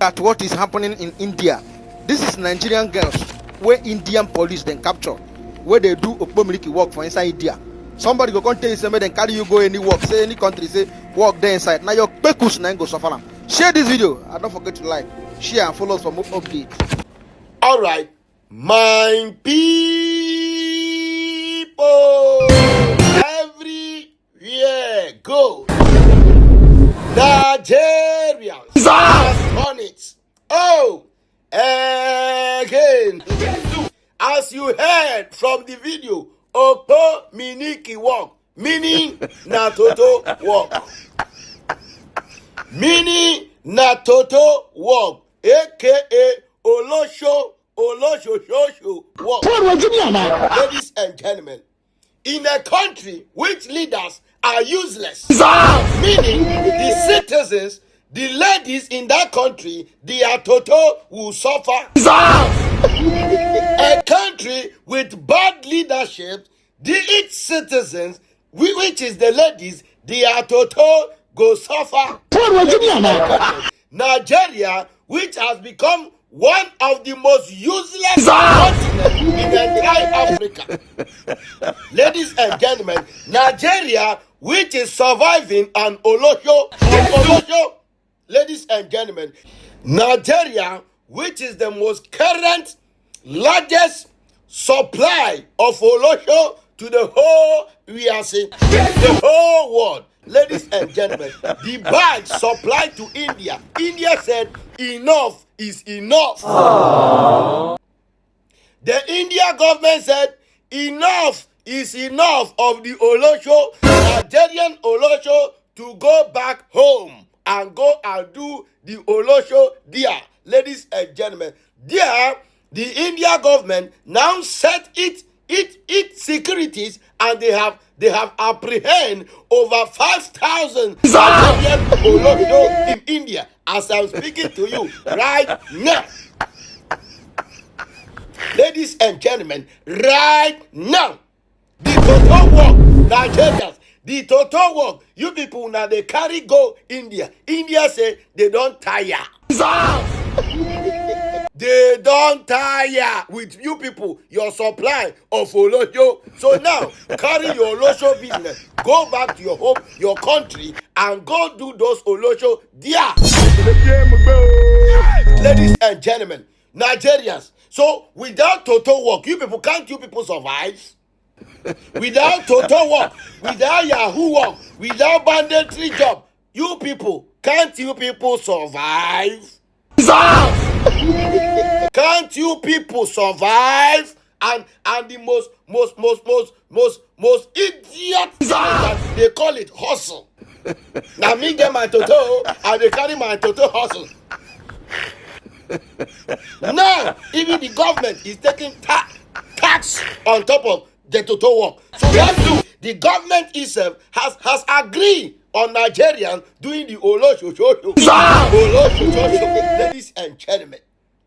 at what is happening in India. This is Nigerian girls where Indian police then capture, where they do opomiliki work for inside India. Somebody go come tell you somebody then carry you go any work, say any country, say work there inside. Now your pekus now go suffer. Share this video and don't forget to like, share and follow us for more updates. All right, my people, everywhere go. Nigerians are on it. Oh, again. As you heard from the video, Opo Miniki walk, meaning na toto walk. Meaning na toto walk, aka Olosho walk. Ladies and gentlemen, in a country which leaders are useless, meaning the citizens, the ladies in that country, their toto will suffer. A country with bad leadership, its citizens, which is the ladies, their toto go suffer. Nigeria, which has become one of the most useless continents in the entire Africa. Ladies and gentlemen, Nigeria, which is surviving on Olosho. Ladies and gentlemen, Nigeria, which is the most current, largest supply of Olosho to the whole, the whole world. Ladies and gentlemen, the bag supplied to India. India said enough is enough. Aww. The India government said enough is enough of the Olosho, Nigerian Olosho, to go back home and go and do the Olosho there. Ladies and gentlemen, there the India government now set its securities, and they have apprehended over 5,000 Nigerian Olosho in India as I'm speaking to you right now. Ladies and gentlemen, right now, the total work, Nigerians, the total work, you people now they carry go India. India say they don't tire. They don't tire with you people, your supply of Olosho. So now, carry your Olosho business, go back to your home, your country, and go do those Olosho there. Ladies and gentlemen, Nigerians, so without total work, can't you people survive? Without total work, without Yahoo work, without banditry job, can't you people survive? Can't you people survive? And the most idiot thing that they call it hustle. Now me get my toto and they carry my toto hustle. Now even the government is taking tax on top of the toto work. So that means the government itself has agreed on Nigerians doing the Olosho. Ladies and gentlemen,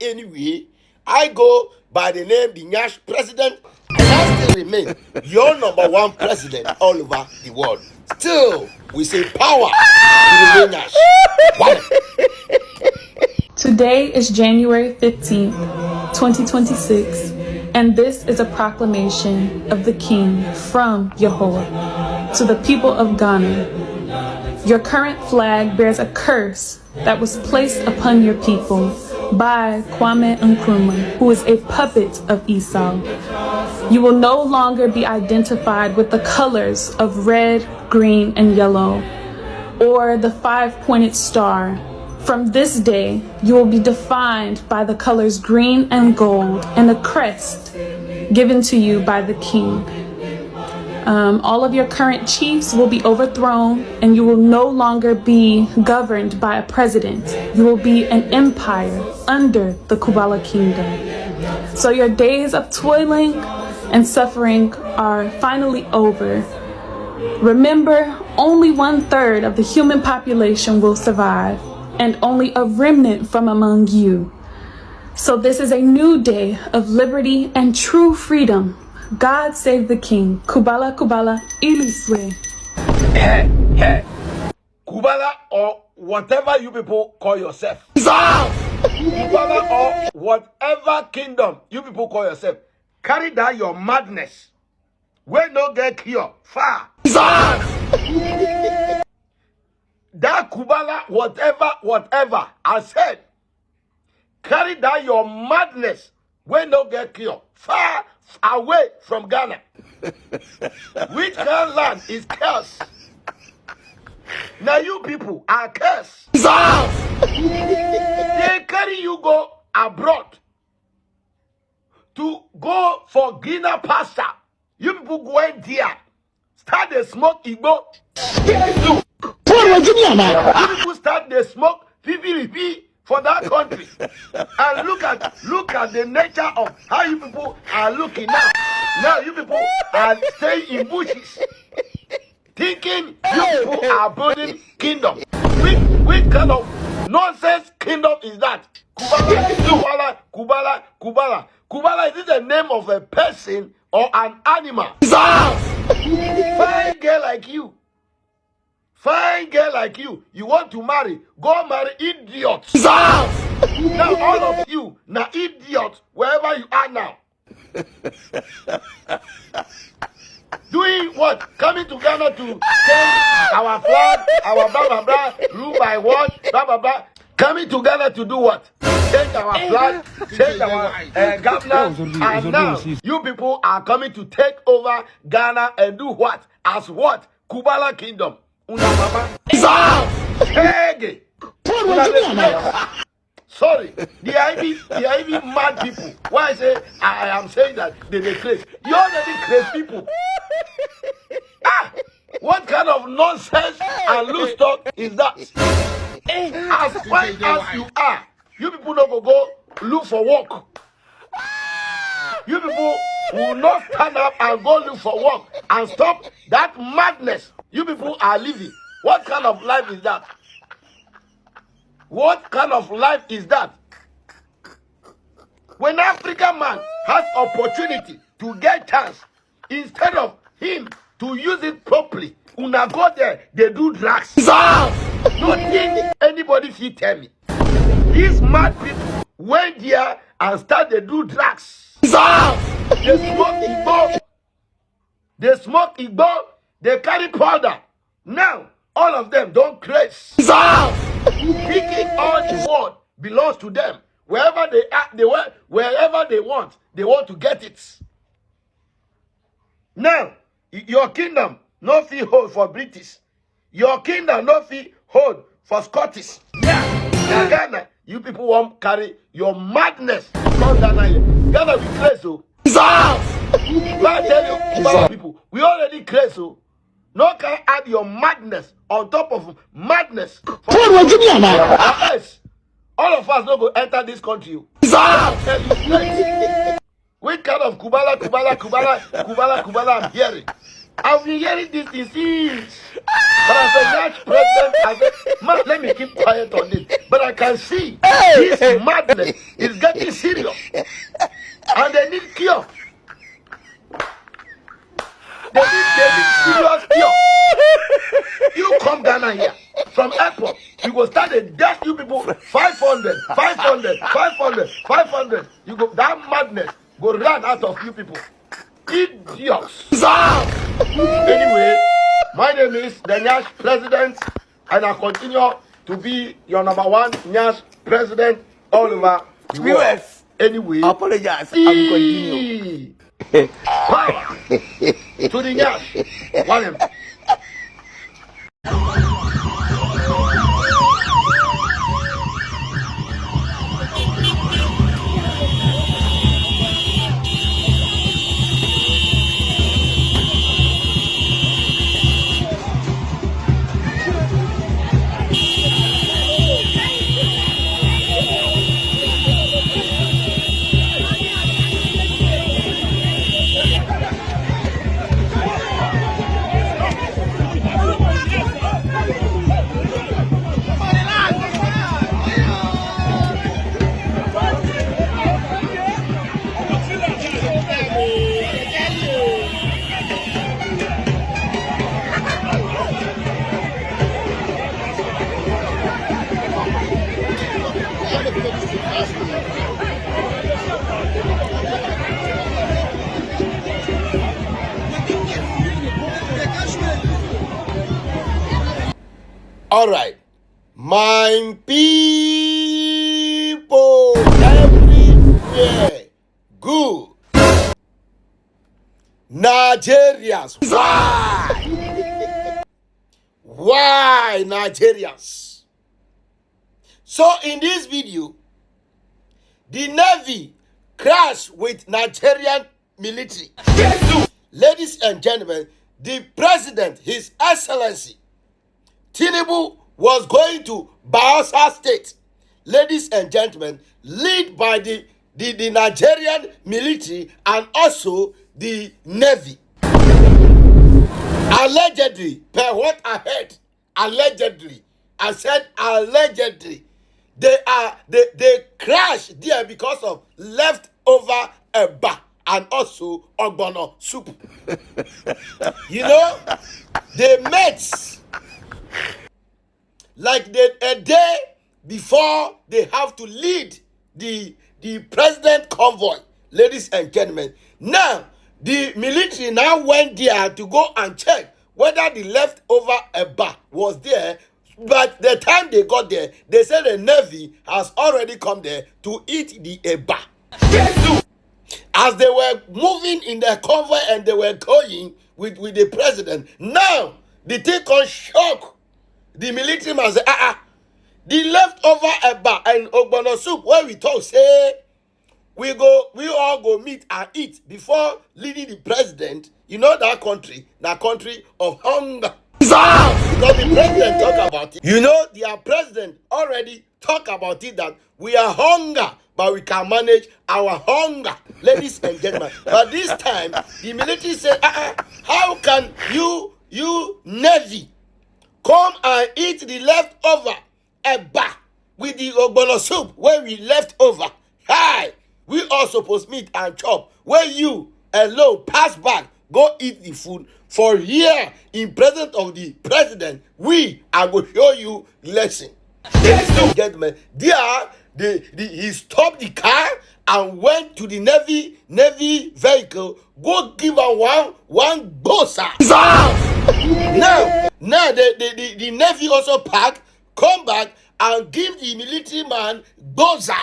anyway, I go by the name the Nyash president, and I still remain your number one president all over the world. Still, we say power to the Nyash. Today is January 15th, 2026, and this is a proclamation of the King from Yehovah to the people of Ghana. Your current flag bears a curse that was placed upon your people by Kwame Nkrumah, who is a puppet of Esau. You will no longer be identified with the colors of red, green, and yellow, or the five-pointed star. From this day, you will be defined by the colors green and gold and a crest given to you by the king. All of your current chiefs will be overthrown, and you will no longer be governed by a president. You will be an empire under the Kubala kingdom. So your days of toiling and suffering are finally over. Remember, only 1/3 of the human population will survive, and only a remnant from among you. So this is a new day of liberty and true freedom. God save the king. Kubala, Kubala, Iliswe. Kubala, or whatever you people call yourself. Kubala or whatever kingdom you people call yourself, carry down your madness. When no get cure, far. That Kubala, whatever, I said, carry down your madness. When no get cure, far away from Ghana. Which kind of land is cursed? Now you people are cursed. They carry you go abroad to go for greener pasture. You people go in there, start the smoke Igbo. You people start the smoke PPP for that country. And look at the nature of how you people are looking now. Now you people are staying in bushes, thinking you people are building kingdom. Which kind of nonsense kingdom is that? Kubala, is this the name of a person or an animal? Fine girl like you. Fine girl like you. You want to marry? Go marry idiots. Now all of you, now idiots, wherever you are now. Doing what? Coming to Ghana to change our flag, our blah blah blah, rule by what, blah blah blah. Coming to Ghana to do what? Change our flag, change our governor, and now you people are coming to take over Ghana and do what? As what? Kubala Kingdom. Una mama. Shege. Sorry, they are even mad people. Why I say I am saying that they crazy? You already crazy people. What kind of nonsense and loose talk is that? As fine as you are, you people don't go look for work. You people will not stand up and go look for work and stop that madness you people are living. What kind of life is that? What kind of life is that? When African man has opportunity to get chance, instead of him to use it properly, una go there, they do drugs. Nothing anybody should tell me. These mad people went there and start to do drugs. They smoke Igbo. They carry powder. Now, all of them don't craze. Thinking all the world belongs to them. Wherever they are, wherever they want to get it. Now, your kingdom no fee hold for British. Your kingdom no fee hold for Scottish. Yeah. Now Ghana, you people won't carry your madness. Come Ghana here. Ghana we crazy so. But I tell you, Kubala people, we already crazy so. No can add your madness on top of madness. Yes. All of us don't go enter this country. I'll tell you straight. Which kind of Kubala I'm hearing? I've been hearing this disease. But as a Dutch president, I said, man, let me keep quiet on this. But I can see this madness is getting serious. And they need cure. They need serious cure. You come Ghana here from airport, you go start a dash you people 500. You go that madness go run out of you people. Idiots. Anyway, my name is the Nyash President, and I continue to be your number one Nyash President all over the world. Anyway, I apologize. I'm continue. Power to the Nyash. One. All right, my people everywhere, good. Nigerians, why Nigerians? So in this video, the Navy crashed with Nigerian military. Ladies and gentlemen, the president, His Excellency Tinubu, was going to Bayelsa State. Ladies and gentlemen, led by the Nigerian military and also the Navy. Allegedly, per what I heard, allegedly, I said allegedly, they crashed there because of leftover eba and also ogbono soup. You know, they met like a day before they have to lead the president convoy. Ladies and gentlemen, now the military now went there to go and check whether the leftover eba was there. But the time they got there, they said the Navy has already come there to eat the eba. As they were moving in their convoy and they were going with the president, now the thing can shock the military man. Say, the leftover eba and ogbono soup where we talk say we all go meet and eat before leading the president. You know that country of hunger. Because the president talk about it. You know, their president already talk about it that we are hunger, but we can manage our hunger, ladies and gentlemen. But this time, the military said, how can you Navy come and eat the leftover eba with the ogbono soup where we left over? Hi, we all supposed meet and chop. Where you alone pass back, go eat the food. For here, in presence of the president, we are going to show you lesson. Ladies and gentlemen, there he stopped the car and went to the Navy vehicle, go give her one bossa. Now the Navy also pack, come back and give the military man bossa.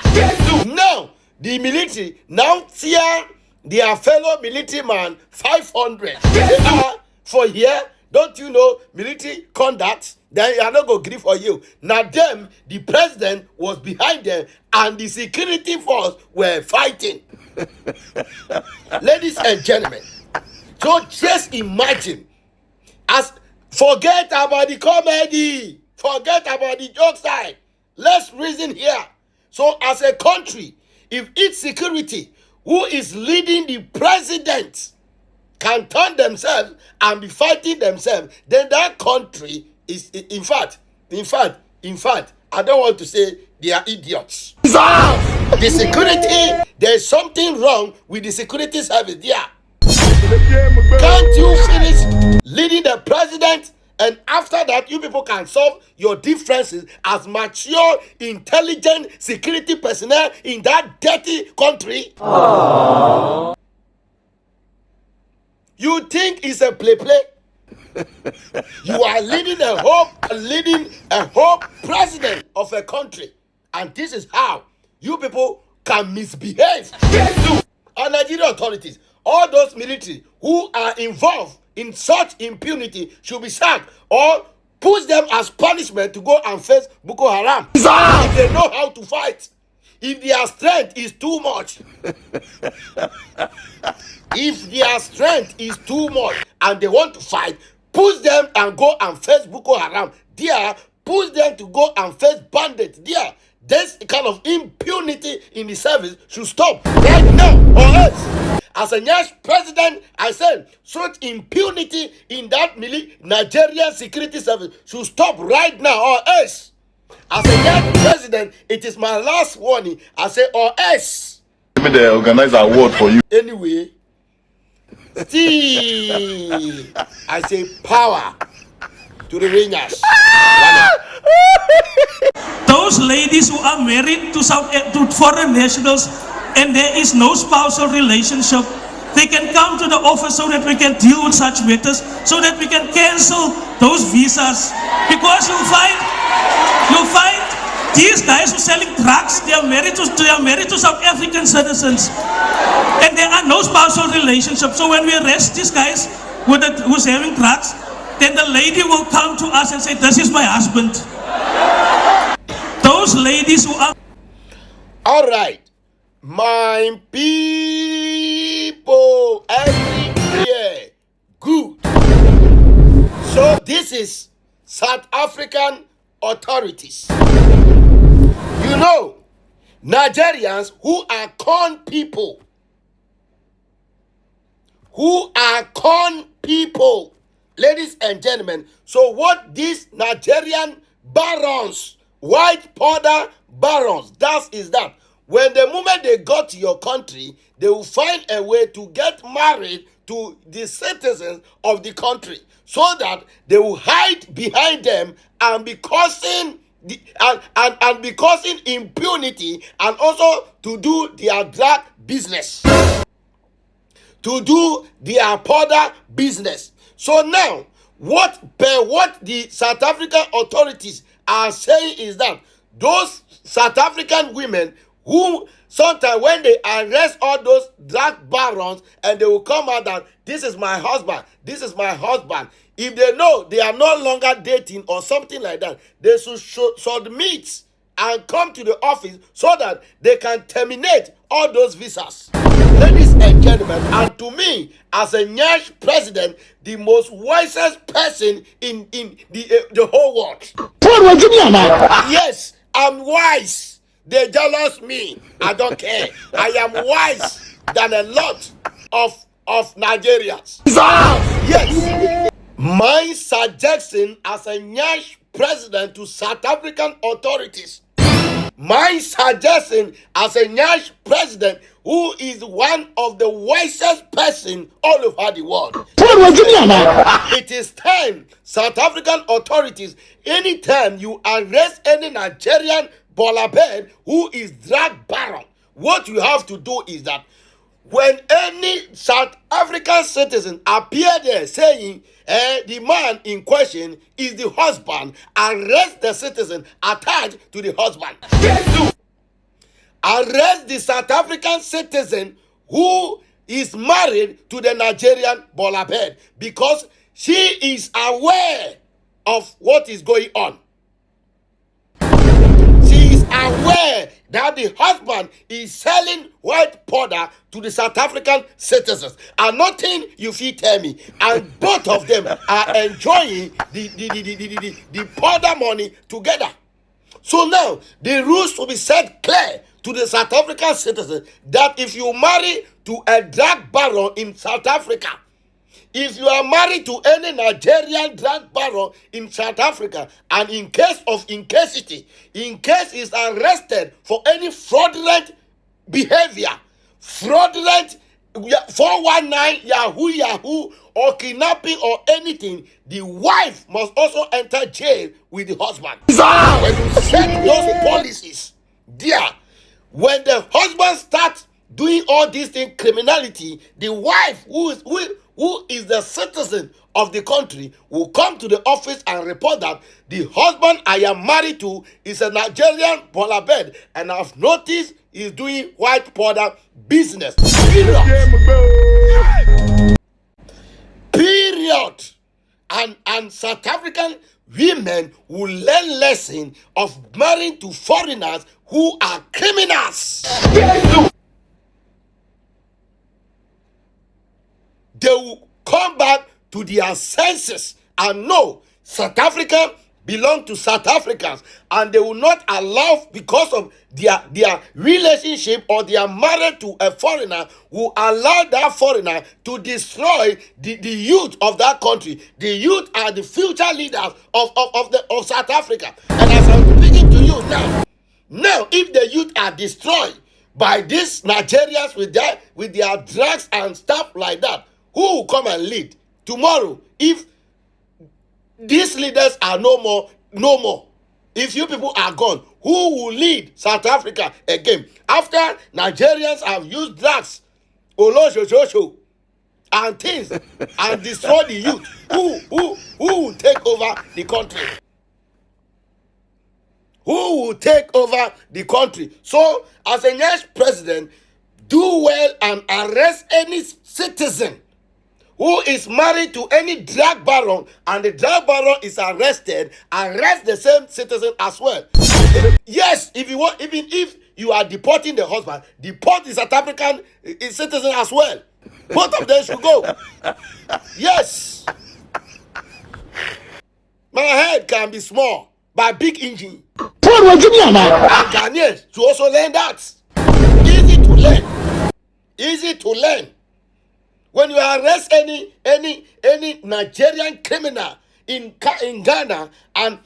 Now the military now tear their fellow military man 500. For here, don't you know military conduct? Then you are not going to grieve for you. Now them, the president was behind them and the security force were fighting. Ladies and gentlemen, so just imagine, forget about the comedy, forget about the joke side. Let's reason here. So as a country, if its security, who is leading the president, can turn themselves and be fighting themselves, then that country is, in fact, I don't want to say they are idiots. The security, there's something wrong with the security service there. Can't you finish leading the president, and after that you people can solve your differences as mature, intelligent security personnel in that dirty country? Aww. You think it's a play? You are leading a whole president of a country, and this is how you people can misbehave. And Nigerian authorities, all those military who are involved in such impunity should be sacked or put them as punishment to go and face Boko Haram if they know how to fight. If their strength is too much, if their strength is too much and they want to fight, push them and go and face Boko Haram. There, push them to go and face bandits. There, this kind of impunity in the service should stop right now, or else. As a next president, I said such impunity in that Nigerian security service should stop right now, or else. As a young president, it is my last warning. I say, or else. Let me organize an award for you. Anyway, still, I say power to the ringers. Those ladies who are married to foreign nationals and there is no spousal relationship, they can come to the office so that we can deal with such matters, so that we can cancel those visas. Because you'll find these guys who are selling drugs, they are married to South African citizens, and there are no spousal relationships. So when we arrest these guys who's having drugs, then the lady will come to us and say, "This is my husband." Those ladies who are... All right, my people, everywhere, good. So this is South African authorities. You know, Nigerians who are corn people, ladies and gentlemen. So what these Nigerian barons, white powder barons, is that when the moment they got to your country, they will find a way to get married to the citizens of the country, so that they will hide behind them and be causing and be causing impunity, and also to do their drug business, to do their powder business. So now, what the South African authorities are saying is that those South African women who sometimes when they arrest all those drug barons, and they will come out that this is my husband, if they know they are no longer dating or something like that, they should submit and come to the office so that they can terminate all those visas. Ladies and gentlemen, and to me, as a Nyash president, the most wisest person in the whole world. Yes, I'm wise. They jealous me. I don't care. I am wise than a lot of Nigerians. Yes. My suggestion as a Nyash president to South African authorities, my suggestion as a Nyash president who is one of the wisest person all over the world, it is time, South African authorities, anytime you arrest any Nigerian Bolabed who is drug baron, what you have to do is that when any South African citizen appear there saying the man in question is the husband, arrest the citizen attached to the husband. Arrest the South African citizen who is married to the Nigerian Bolabed, because she is aware of what is going on. She is aware that the husband is selling white powder to the South African citizens, and nothing you fit tell me. And both of them are enjoying the powder money together. So now the rules will be set clear to the South African citizens that if you marry to a drug baron in South Africa, if you are married to any Nigerian drug baron in South Africa, and in case is arrested for any fraudulent behavior, fraudulent 419 Yahoo or kidnapping or anything, the wife must also enter jail with the husband. When you set those policies there, when the husband starts doing all these things, criminality, the wife who is the citizen of the country will come to the office and report that the husband I am married to is a Nigerian Bolabed, and I've noticed he's doing white powder business. Period. And South African women will learn lesson of marrying to foreigners who are criminals. They will come back to their senses and know South Africa belong to South Africans, and they will not allow, because of their relationship or they are married to a foreigner, will allow that foreigner to destroy the youth of that country. The youth are the future leaders of South Africa. And as I'm speaking to you now, if the youth are destroyed by these Nigerians with their drugs and stuff like that, who will come and lead tomorrow? If these leaders are no more, no more. If you people are gone, who will lead South Africa again? After Nigerians have used drugs, oloshoshosho, and things, and destroy the youth, who will take over the country? Who will take over the country? So, as a next president, do well and arrest any citizen who is married to any drug baron, and the drug baron is arrested, arrest the same citizen as well. Yes, if you want, even if you are deporting the husband, deport the South African citizen as well. Both of them should go. Yes. My head can be small, but big engine. And Ghanaians should also learn that. Easy to learn. Easy to learn. When you arrest any Nigerian criminal in Ghana and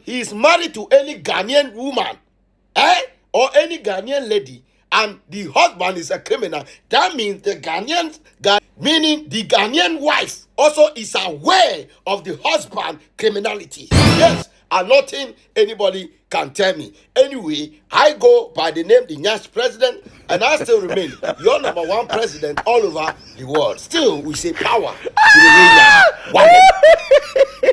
he is married to any Ghanaian woman, or any Ghanaian lady, and the husband is a criminal, that means the meaning the Ghanaian wife also is aware of the husband criminality. Yes, and nothing anybody can tell me. Anyway, I go by the name the Nyash president, and I still remain your #1 president all over the world. Still, we say power to the